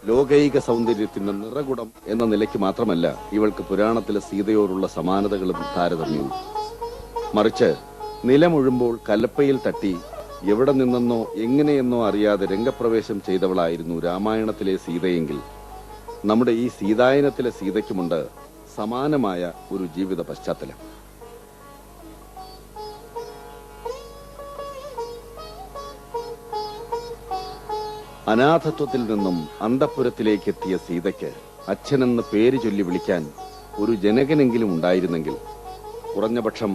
ലോകൈക സൗന്ദര്യത്തിന്റെ നിറകുടം എന്ന നിലയ്ക്ക് മാത്രമല്ല ഇവൾക്ക് പുരാണത്തിലെ സീതയോടുള്ള സമാനതകളും താരതമ്യവും. മറിച്ച് നിലമുഴുമ്പോൾ കലപ്പയിൽ തട്ടി എവിടെ നിന്നെന്നോ എങ്ങനെയെന്നോ അറിയാതെ രംഗപ്രവേശം ചെയ്തവളായിരുന്നു രാമായണത്തിലെ സീതയെങ്കിൽ നമ്മുടെ ഈ സീതായനത്തിലെ സീതയ്ക്കുമുണ്ട് സമാനമായ ഒരു ജീവിത പശ്ചാത്തലം. അനാഥത്വത്തിൽ നിന്നും അന്തഃപുരത്തിലേക്ക് എത്തിയ സീതയ്ക്ക് അച്ഛനെന്ന് പേര് ചൊല്ലി വിളിക്കാൻ ഒരു ജനകനെങ്കിലും ഉണ്ടായിരുന്നെങ്കിൽ കുറഞ്ഞപക്ഷം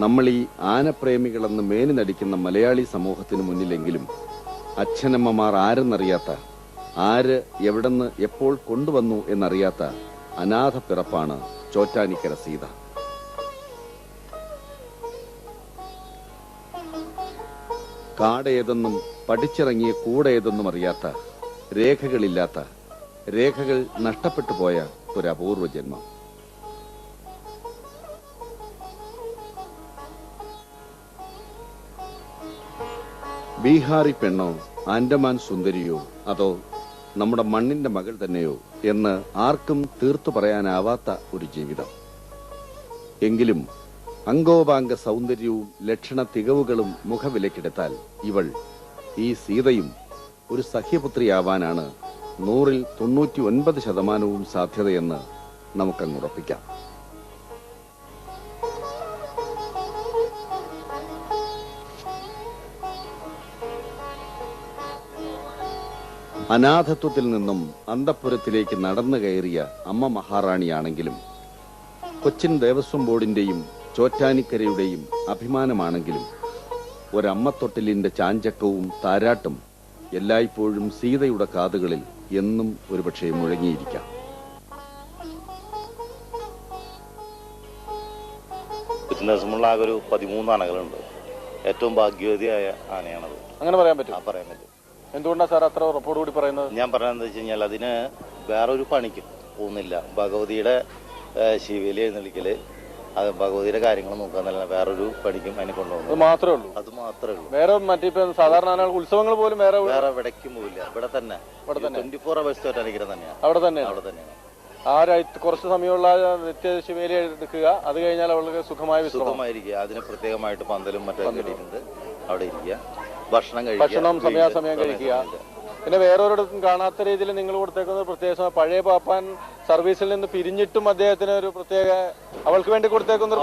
നമ്മൾ ഈ ആനപ്രേമികളെന്ന് മേനി നടിക്കുന്ന മലയാളി സമൂഹത്തിന് മുന്നിലെങ്കിലും അച്ഛനമ്മമാർ ആരെന്നറിയാത്ത, ആര് എവിടെന്ന് എപ്പോൾ കൊണ്ടുവന്നു എന്നറിയാത്ത അനാഥ പിറപ്പാണ് ചോറ്റാനിക്കര സീത. കാടേതെന്നും പഠിച്ചിറങ്ങിയ കൂടേതെന്നും അറിയാത്ത, രേഖകളില്ലാത്ത, രേഖകൾ നഷ്ടപ്പെട്ടു പോയ ഒരു അപൂർവ ജന്മം. ബീഹാറി പെണ്ണോ ആൻഡമാൻ സുന്ദരിയോ അതോ നമ്മുടെ മണ്ണിന്റെ മകൾ തന്നെയോ എന്ന് ആർക്കും തീർത്തു പറയാനാവാത്ത ഒരു ജീവിതം. എങ്കിലും അംഗോപാംഗ സൗന്ദര്യവും ലക്ഷണ തികവുകളും മുഖവിലക്കെടുത്താൽ ഇവൾ, ഈ സീതയും ഒരു സഖ്യപുത്രിയാവാനാണ് 100-ൽ 99% സാധ്യതയെന്ന് നമുക്കങ്ങുറപ്പിക്കാം. അനാഥത്വത്തിൽ നിന്നും അന്തഃപുരത്തിലേക്ക് നടന്നു കയറിയ അമ്മ മഹാറാണിയാണെങ്കിലും കൊച്ചിൻ ദേവസ്വം ബോർഡിന്റെയും ചോറ്റാനിക്കരയുടെയും അഭിമാനമാണെങ്കിലും ഒരമ്മത്തൊട്ടിലിന്റെ ചാഞ്ചക്കവും താരാട്ടും എല്ലായ്പ്പോഴും സീതയുടെ കാതുകളിൽ എന്നും ഒരുപക്ഷെ മുഴങ്ങിയിരിക്കാം. ആകെ ഒരു 13 ആനകളുണ്ട്. ഏറ്റവും ഭാഗ്യവതിയായ ആനയാണത്. അങ്ങനെ പറയാൻ പറ്റും? പറയാൻ പറ്റും. എന്തുകൊണ്ടാണ് സാർ അത്ര ഉറപ്പോടുകൂടി പറയുന്നത്? ഞാൻ പറയുന്നത് വെച്ച് കഴിഞ്ഞാൽ അതിന് വേറൊരു പണിക്കും പോകുന്നില്ല. ഭഗവതിയുടെ ശിവേലി എഴുന്നള്ളിക്കല്, അത് ഭഗവതിയുടെ കാര്യങ്ങൾ നോക്കാന്നല്ല വേറൊരു പണിക്കും അതിനെ കൊണ്ടുപോകുന്നത്. അത് മാത്രമേ ഉള്ളൂ? അത് മാത്രമേ ഉള്ളൂ. വേറെ മറ്റിപ്പോ സാധാരണ ആനകൾക്ക് ഉത്സവങ്ങൾ പോലും വേറെ എവിടേക്കും പോവില്ല. ഇവിടെ തന്നെ 24 hours ചോറ്റാനിക്കര തന്നെയാണ്. അവിടെ തന്നെയാണ്. കുറച്ച് സമയമുള്ള നിത്യ ശിവേലി എടുക്കുക, അത് കഴിഞ്ഞാൽ അവൾക്ക് സുഖമായിരിക്കുക. അതിന് പ്രത്യേകമായിട്ട് പന്തലും മറ്റൊക്കെ കെട്ടിയിട്ടുണ്ട്. അവിടെ ഇരിക്കുക, ഭക്ഷണം സമയാസമയം കഴിക്കുക. പിന്നെ വേറൊരിടത്തും കാണാത്ത രീതിയിൽ നിങ്ങൾ കൊടുത്തേക്കുന്ന പ്രത്യേക പഴയ പാപ്പാൻ സർവീസിൽ നിന്ന് പിരിഞ്ഞിട്ടും അദ്ദേഹത്തിന് ഒരു പ്രത്യേക അവൾക്ക് വേണ്ടി കൊടുത്തേക്കുന്ന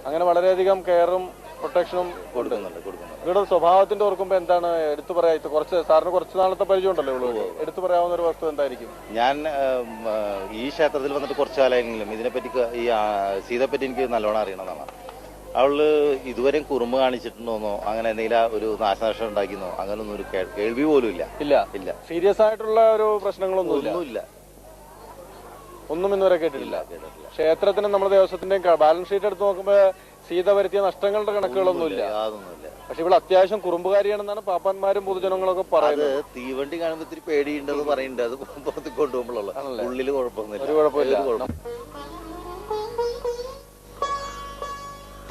അങ്ങനെ വളരെയധികം കെയറും പ്രൊട്ടക്ഷനും കൊടുക്കുന്നുണ്ട്. ഇവരുടെ സ്വഭാവത്തിന്റെ ഓർക്കുമ്പോ എന്താണ് എടുത്തു പറയാ? സാറിന് കുറച്ച് നാളത്തെ പരിചയം ഉണ്ടല്ലോ ഇവളോട്, എടുത്തു പറയാവുന്ന ഒരു വസ്തു എന്തായിരിക്കും? ഞാൻ ഈ ക്ഷേത്രത്തിൽ വന്നിട്ട് കുറച്ചു കാലമെങ്കിലും ഇതിനെപ്പറ്റി, ഈ സീതയെപ്പറ്റി എനിക്ക് നല്ലോണം അറിയണമെന്നാണ്. അവള് ഇതുവരെയും കുറുമ്പ് കാണിച്ചിട്ടുണ്ടോന്നോ അങ്ങനെ എന്തെങ്കിലും ഒരു നാശനഷ്ടം ഉണ്ടാക്കിയെന്നോ അങ്ങനൊന്നും ഒരു കേൾവി പോലും ഇല്ല. സീരിയസ് ആയിട്ടുള്ള ഒരു പ്രശ്നങ്ങളൊന്നുമില്ല. ഒന്നും ഇന്നുവരെ കേട്ടിട്ടില്ല. ക്ഷേത്രത്തിന് നമ്മുടെ ദേവസ്വത്തിന്റെ ബാലൻസ് ഷീറ്റ് എടുത്ത് നോക്കുമ്പോ സീത വരുത്തിയ നഷ്ടങ്ങളുടെ കണക്കുകളൊന്നുമില്ല. പക്ഷെ ഇവിടെ അത്യാവശ്യം കുറുമ്പുകാരിയാണെന്നാണ് പാപ്പാന്മാരും പൊതുജനങ്ങളൊക്കെ പറയുന്നത്. തീവണ്ടി കാണുമ്പോ ഇത്തിരി പേടിയുണ്ടെന്ന് പറയുന്നുണ്ട്. അത് പുറത്ത് കൊണ്ടുപോകുമ്പോഴുള്ള ഉള്ളില് കുഴപ്പമൊന്നുമില്ല. ഒരു കുഴപ്പമില്ല.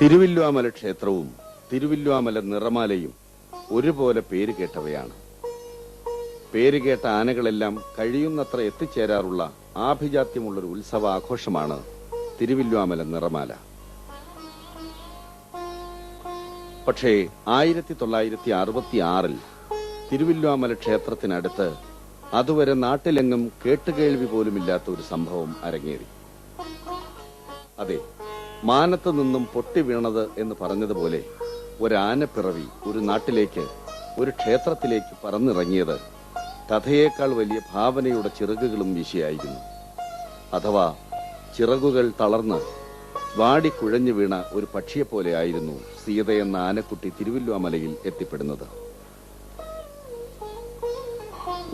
തിരുവില്വാമല ക്ഷേത്രവും തിരുവില്വാമല നിറമാലയും ഒരുപോലെ പേര് കേട്ടവയാണ്. പേരുകേട്ട ആനകളെല്ലാം കഴിയുന്നത്ര എത്തിച്ചേരാറുള്ള ആഭിജാത്യമുള്ളൊരു ഉത്സവാഘോഷമാണ് തിരുവില്വാമല നിറമാല. പക്ഷേ 1966-ൽ തിരുവില്വാമല ക്ഷേത്രത്തിനടുത്ത് അതുവരെ നാട്ടിലെങ്ങും കേട്ടുകേൾവി പോലുമില്ലാത്ത ഒരു സംഭവം അരങ്ങേറി. അതെ, മാനത്ത് നിന്നും പൊട്ടി വീണത് എന്ന് പറഞ്ഞതുപോലെ ഒരാനപ്പിറവി ഒരു നാട്ടിലേക്ക്, ഒരു ക്ഷേത്രത്തിലേക്ക് പറന്നിറങ്ങിയത് കഥയേക്കാൾ വലിയ ഭാവനയുടെ ചിറകുകളും വീശിയായിരുന്നു. അഥവാ ചിറകുകൾ തളർന്ന് വാടിക്കുഴഞ്ഞു വീണ ഒരു പക്ഷിയെപ്പോലെ ആയിരുന്നു സീതയെന്ന ആനക്കുട്ടി തിരുവില്വാമലയിൽ എത്തിപ്പെടുന്നത്.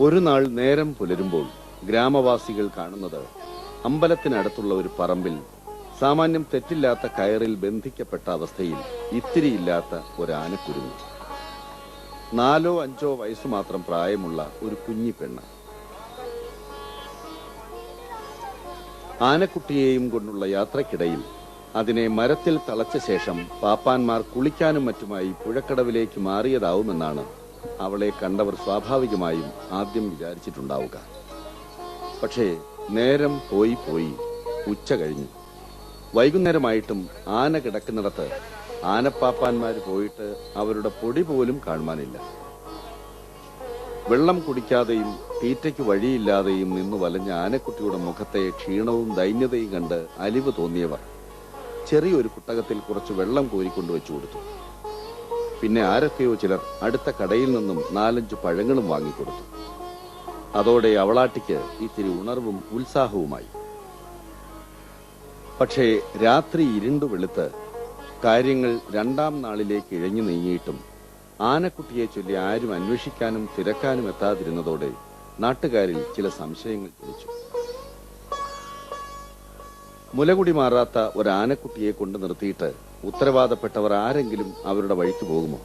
ഒരു നാൾ നേരം പുലരുമ്പോൾ ഗ്രാമവാസികൾ കാണുന്നത് അമ്പലത്തിനടുത്തുള്ള ഒരു പറമ്പിൽ സാമാന്യം തെറ്റില്ലാത്ത കയറിൽ ബന്ധിക്കപ്പെട്ട അവസ്ഥയിൽ ഇത്തിരിയില്ലാത്ത ഒരു ആനക്കുരുങ്ങ്. 4-5 വയസ്സു മാത്രം പ്രായമുള്ള ഒരു കുഞ്ഞി പെണ്ണ്. ആനക്കുട്ടിയെയും കൊണ്ടുള്ള യാത്രക്കിടയിൽ അതിനെ മരത്തിൽ തളച്ച ശേഷം പാപ്പാന്മാർ കുളിക്കാനും മറ്റുമായി പുഴക്കടവിലേക്ക് മാറിയതാവുമെന്നാണ് അവളെ കണ്ടവർ സ്വാഭാവികമായും ആദ്യം വിചാരിച്ചിട്ടുണ്ടാവുക. പക്ഷേ നേരം പോയി ഉച്ച കഴിഞ്ഞു. വൈകുന്നേരമായിട്ടും ആന കിടക്കുന്നിടത്ത് ആനപ്പാപ്പാന്മാര് പോയിട്ട് അവരുടെ പൊടി പോലും കാണുവാനില്ല. വെള്ളം കുടിക്കാതെയും തീറ്റയ്ക്ക് വഴിയില്ലാതെയും നിന്നു വലഞ്ഞ ആനക്കുട്ടിയുടെ മുഖത്തെ ക്ഷീണവും ദൈന്യതയും കണ്ട് അലിവ് തോന്നിയവർ ചെറിയൊരു കുട്ടകത്തിൽ കുറച്ച് വെള്ളം കോരിക്കൊണ്ടുവച്ചു കൊടുത്തു. പിന്നെ ആരൊക്കെയോ ചിലർ അടുത്ത കടയിൽ നിന്നും 4-5 പഴങ്ങളും വാങ്ങിക്കൊടുത്തു. അതോടെ അവളാട്ടിക്ക് ഇത്തിരി ഉണർവും ഉത്സാഹവുമായി. പക്ഷേ രാത്രി ഇരുണ്ടു വെളുത്ത് കാര്യങ്ങൾ 2ാം നാളിലേക്ക് ഇഴഞ്ഞു നീങ്ങിയിട്ടും ആനക്കുട്ടിയെ ചൊല്ലി ആരും അന്വേഷിക്കാനും തിരക്കാനും എത്താതിരുന്നതോടെ നാട്ടുകാരിൽ ചില സംശയങ്ങൾ ജനിച്ചു. മുലകുടി മാറാത്ത ഒരാനക്കുട്ടിയെ കൊണ്ട് നിർത്തിയിട്ട് ഉത്തരവാദപ്പെട്ടവർ ആരെങ്കിലും അവരുടെ വഴിക്ക് പോകുമോ?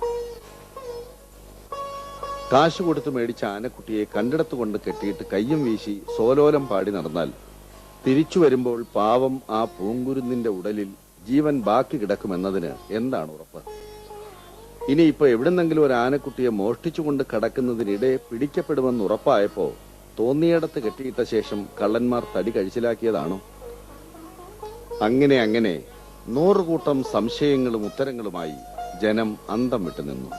കാശ് കൊടുത്ത് മേടിച്ച ആനക്കുട്ടിയെ കണ്ടിടത്തുകൊണ്ട് കെട്ടിയിട്ട് കയ്യും വീശി സോലോലം പാടി നടന്നാൽ തിരിച്ചു വരുമ്പോൾ പാവം ആ പൂങ്കുരുന്നിന്റെ ഉടലിൽ ജീവൻ ബാക്കി കിടക്കുമെന്നതിന് എന്താണ് ഉറപ്പ്? ഇനിയിപ്പോ എവിടുന്നെങ്കിലും ഒരു ആനക്കുട്ടിയെ മോഷ്ടിച്ചുകൊണ്ട് കടക്കുന്നതിനിടെ പിടിക്കപ്പെടുമെന്ന് ഉറപ്പായപ്പോ തോന്നിയിടത്ത് കെട്ടിയിട്ട ശേഷം കള്ളന്മാർ തടി കഴിച്ചിലാക്കിയതാണോ? അങ്ങനെ 100 കൂട്ടം സംശയങ്ങളും ഉത്തരങ്ങളുമായി ജനം അന്തം വിട്ടു നിന്നു.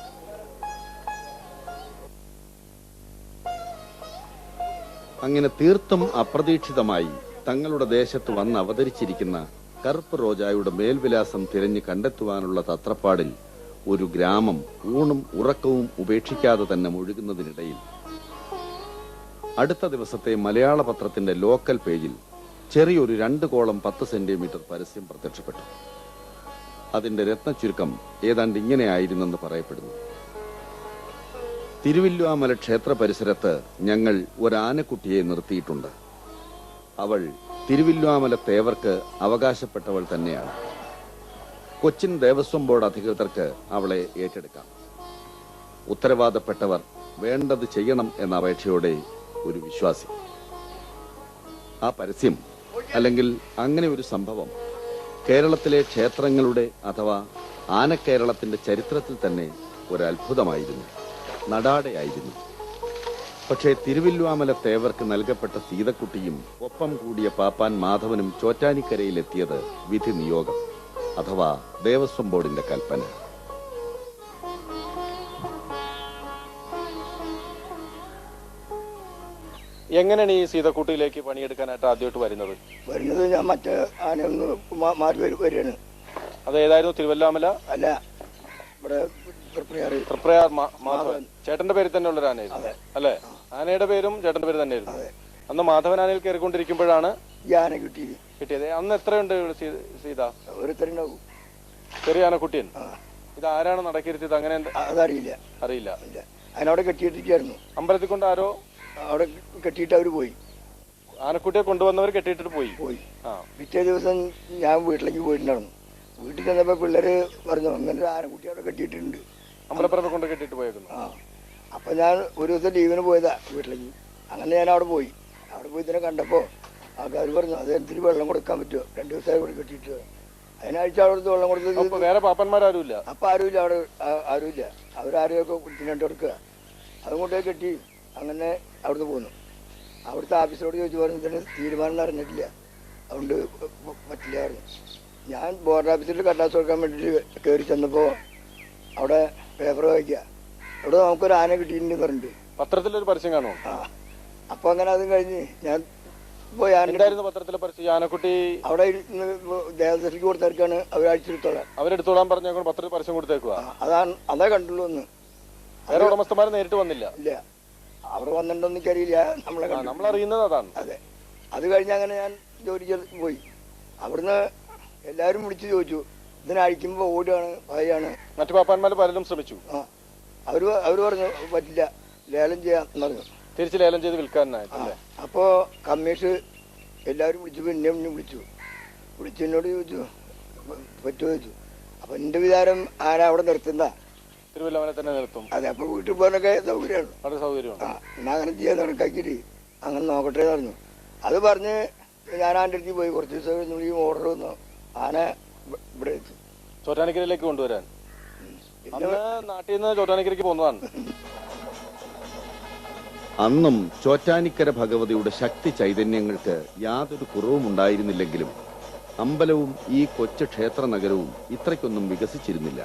അങ്ങനെ തീർത്തും അപ്രതീക്ഷിതമായി തങ്ങളുടെ ദേശത്ത് വന്ന് അവതരിച്ചിരിക്കുന്ന കറുപ്പ് റോജായുടെ മേൽവിലാസം തിരഞ്ഞു കണ്ടെത്തുവാനുള്ള തത്രപ്പാടിൽ ഒരു ഗ്രാമം ഊണും ഉറക്കവും ഉപേക്ഷിക്കാതെ തന്നെ മുഴുകുന്നതിനിടയിൽ അടുത്ത ദിവസത്തെ മലയാള പത്രത്തിന്റെ ലോക്കൽ പേജിൽ ചെറിയൊരു 2 കോളം 10 സെന്റിമീറ്റർ പരസ്യം പ്രത്യക്ഷപ്പെട്ടു. അതിന്റെ രത്നചുരുക്കം ഏതാണ്ട് ഇങ്ങനെയായിരുന്നെന്ന് പറയപ്പെടുന്നു. തിരുവില്വാമല ക്ഷേത്ര പരിസരത്ത് ഞങ്ങൾ ഒരാനക്കുട്ടിയെ നിർത്തിയിട്ടുണ്ട്. അവൾ തിരുവില്വാമല തേവർക്ക് അവകാശപ്പെട്ടവൾ തന്നെയാണ്. കൊച്ചിൻ ദേവസ്വം ബോർഡ് അധികൃതർക്ക് അവളെ ഏറ്റെടുക്കാം. ഉത്തരവാദപ്പെട്ടവർ വേണ്ടത് ചെയ്യണം എന്ന അപേക്ഷയോടെ ഒരു വിശ്വാസി. ആ പരസ്യം അല്ലെങ്കിൽ അങ്ങനെ ഒരു സംഭവം കേരളത്തിലെ ക്ഷേത്രങ്ങളുടെ അഥവാ ആനക്കേരളത്തിന്റെ ചരിത്രത്തിൽ തന്നെ ഒരു അത്ഭുതമായിരുന്നു, നടാടെയായിരുന്നു. പക്ഷേ തിരുവില്വാമല തേവർക്ക് നൽകപ്പെട്ട സീതക്കുട്ടിയും ഒപ്പം കൂടിയ പാപ്പാൻ മാധവനും ചോറ്റാനിക്കരയിലെത്തിയത് വിധി നിയോഗം അഥവാ ദേവസ്വം ബോർഡിന്റെ കൽപ്പന. എങ്ങനെയാണ് ഈ സീതക്കുട്ടിയിലേക്ക് പണിയെടുക്കാനായിട്ട് ആദ്യമായിട്ട് വരുന്നത്? ഞാൻ മറ്റേ ആനയൊന്ന് മാറി വരികയാണ്. അത് ഏതായിരുന്നു? തിരുവല്ലാമല അല്ല, ഇവിടെ തൃപ്രയാർ മാധവൻ. ചേട്ടന്റെ പേരിൽ തന്നെ ഉള്ളൊരു ആനയായിരുന്നു അല്ലെ? ആനയുടെ പേരും ചേട്ടന്റെ പേര് തന്നെയായിരുന്നു. അന്ന് മാധവൻ ആനയിൽ കയറിക്കൊണ്ടിരിക്കുമ്പോഴാണ് ഈ ആന കിട്ടിയത്. അന്ന് എത്രയുണ്ട് സീത? ഒരുത്തരുണ്ടാവും, ചെറിയ ആനക്കുട്ടിയൻ. ഇത് ആരാണ് നടക്കിരുത്തിയത്? അങ്ങനെ അതറിയില്ല. അറിയില്ല. അതിനവിടെ കെട്ടിയിട്ടിരിക്കായിരുന്നു. അമ്പലത്തിൽ കൊണ്ട് ആരോ അവിടെ കെട്ടിയിട്ട് അവര് പോയി. ആനക്കുട്ടിയെ കൊണ്ടുവന്നവർ കെട്ടിയിട്ടിട്ട് പോയി. പിറ്റേ ദിവസം ഞാൻ വീട്ടിലേക്ക് പോയിട്ടുണ്ടായിരുന്നു. വീട്ടിൽ ചെന്നപ്പോ പിള്ളേര് പറഞ്ഞു അങ്ങനെ ആനക്കുട്ടി അവിടെ കെട്ടിയിട്ടുണ്ട്, അമ്പലപ്പുറമെ കൊണ്ട് കെട്ടിയിട്ട് പോയേക്കുന്നു. അപ്പൊ ഞാൻ ഒരു ദിവസം ലീവിന് പോയതാ വീട്ടിലേക്ക്. അങ്ങനെ ഞാൻ അവിടെ പോയി ഇതിനെ കണ്ടപ്പോ ആൾക്കാർ പറഞ്ഞു അത് എന്തിന് വെള്ളം കൊടുക്കാൻ പറ്റുമോ, 2 ദിവസമായി ഇവിടെ കെട്ടിയിട്ട്. അതിനാഴ്ച അവിടുത്തെ വെള്ളം കൊടുത്തത് വേറെ പാപ്പന്മാരാരുമില്ല. അപ്പൊ ആരുമില്ല, അവിടെ ആരുമില്ല. അവരാരെയൊക്കെ കുട്ടിനായിട്ട് കൊടുക്കുക. അതുകൊണ്ടേ കെട്ടി അങ്ങനെ അവിടുന്ന് പോന്നു. അവിടുത്തെ ഓഫീസറോട് ചോദിച്ചു പറഞ്ഞു ഇതിന് തീരുമാനം അറിഞ്ഞിട്ടില്ല, അതുകൊണ്ട് പറ്റില്ല പറഞ്ഞു. ഞാൻ ബോർഡ് ഓഫീസിൽ കടലാസ് കൊടുക്കാൻ വേണ്ടിയിട്ട് കയറി ചെന്നപ്പോ അവിടെ പേപ്പർ വായിക്കുക, അവിടെ നമുക്കൊരു ആന കിട്ടിയിട്ടുണ്ട് പറഞ്ഞിട്ട് പത്രത്തിലൊരു പരസ്യം കാണുമോ? അപ്പൊ അങ്ങനെ അതും കഴിഞ്ഞ് ഞാൻ പോയി. പത്രത്തിലെ പരസ്യം ആനക്കുട്ടി അവിടെ ദേവദർശിക്ക് കൊടുത്തേക്കാണ് അവരടിച്ചെടുത്തോളാം. അവരെടുത്തോളാൻ പറഞ്ഞ പത്രത്തിൽ പരസ്യം കൊടുത്തേക്കുക. അതേ കണ്ടുള്ളൂ. ഒന്ന് വേറെ ഉടമസ്ഥന്മാർ നേരിട്ട് വന്നില്ല. ഇല്ല, അവിടെ വന്നിട്ടുണ്ടോ എനിക്കറിയില്ല. നമ്മളറിയുന്നത് അതാണ്. അതെ. അത് കഴിഞ്ഞ് അങ്ങനെ ഞാൻ ജോലി പോയി. അവിടുന്ന് എല്ലാരും വിളിച്ചു ചോദിച്ചു ഇതിനഴിക്കുമ്പോ ഓടുകയാണ് ഭയാണ്. മറ്റു പാപ്പാന്മാർ പലരും ശ്രമിച്ചു. അവര് പറഞ്ഞു പറ്റില്ല, ലേലം ചെയ്യാന്ന് പറഞ്ഞു. തിരിച്ച് ലേലം ചെയ്ത് വിൽക്കാനായിട്ടല്ലേ? അപ്പോ കമ്മീഷൻ എല്ലാരും വിളിച്ചു, പിന്നെ വിളിച്ചു എന്നോട് ചോദിച്ചു പറ്റുമോ ചോദിച്ചു. അപ്പൊ എന്റെ വിചാരം ആന അവിടെ നിർത്തുന്ന തിരുവല്ലാമല തന്നെ നിർത്തും. അതെ. അപ്പൊ വീട്ടിൽ പോകാനൊക്കെ സൗകര്യമാണ്, വളരെ സൗകര്യമാണ്. എന്നാ അങ്ങനെ ചെയ്യാൻ കണക്കാക്കിട്ട് അങ്ങനെ നോക്കട്ടെ പറഞ്ഞു. അത് പറഞ്ഞ് ഞാൻ ആൻ്റെ അടുത്ത് പോയി. കുറച്ച് ദിവസം ഈ ഓർഡർ വന്നു, ആന ഇവിടെ എത്തി. ചോറ്റാനിക്കരയിലേക്ക് കൊണ്ടുവരാൻ അന്ന് നാട്ടിൽ നിന്ന് ചോറ്റാനിക്കരയ്ക്ക് പോകുന്നതാണ്. അന്നും ചോറ്റാനിക്കര ഭഗവതിയുടെ ശക്തി ചൈതന്യങ്ങൾക്ക് യാതൊരു കുറവും ഉണ്ടായിരുന്നില്ലെങ്കിലും അമ്പലവും ഈ കൊച്ചു ക്ഷേത്ര നഗരവും ഇത്രയ്ക്കൊന്നും വികസിച്ചിരുന്നില്ല.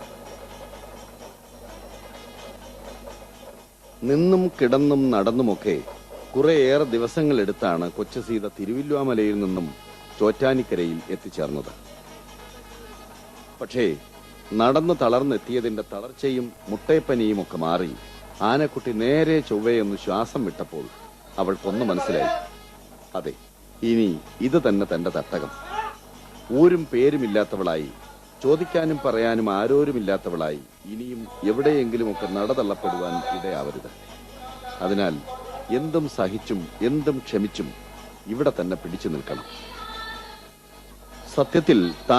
നിന്നും കിടന്നും നടന്നുമൊക്കെ കുറേയേറെ ദിവസങ്ങളെടുത്താണ് കൊച്ചു സീത തിരുവില്വാമലയിൽ നിന്നും ചോറ്റാനിക്കരയിൽ എത്തിച്ചേർന്നത്. പക്ഷേ നടന്നു തളർന്നെത്തിയതിന്റെ തളർച്ചയും മുട്ടയപ്പനിയും ഒക്കെ മാറി ആനക്കുട്ടി നേരെ ചൊവ്വയൊന്ന് ശ്വാസം വിട്ടപ്പോൾ അവൾക്കൊന്ന് മനസ്സിലായി. അതെ, ഇനി ഇത് തന്നെ തന്റെ തട്ടകം. ഊരും പേരുമില്ലാത്തവളായി, ചോദിക്കാനും പറയാനും ആരോരുമില്ലാത്തവളായി ഇനിയും എവിടെയെങ്കിലുമൊക്കെ നടതള്ളപ്പെടുവാൻ ഇടയാവരുത്. അതിനാൽ എന്തും സഹിച്ചും എന്തും ക്ഷമിച്ചും ഇവിടെ തന്നെ പിടിച്ചു നിൽക്കണം. സത്യത്തിൽ താൻ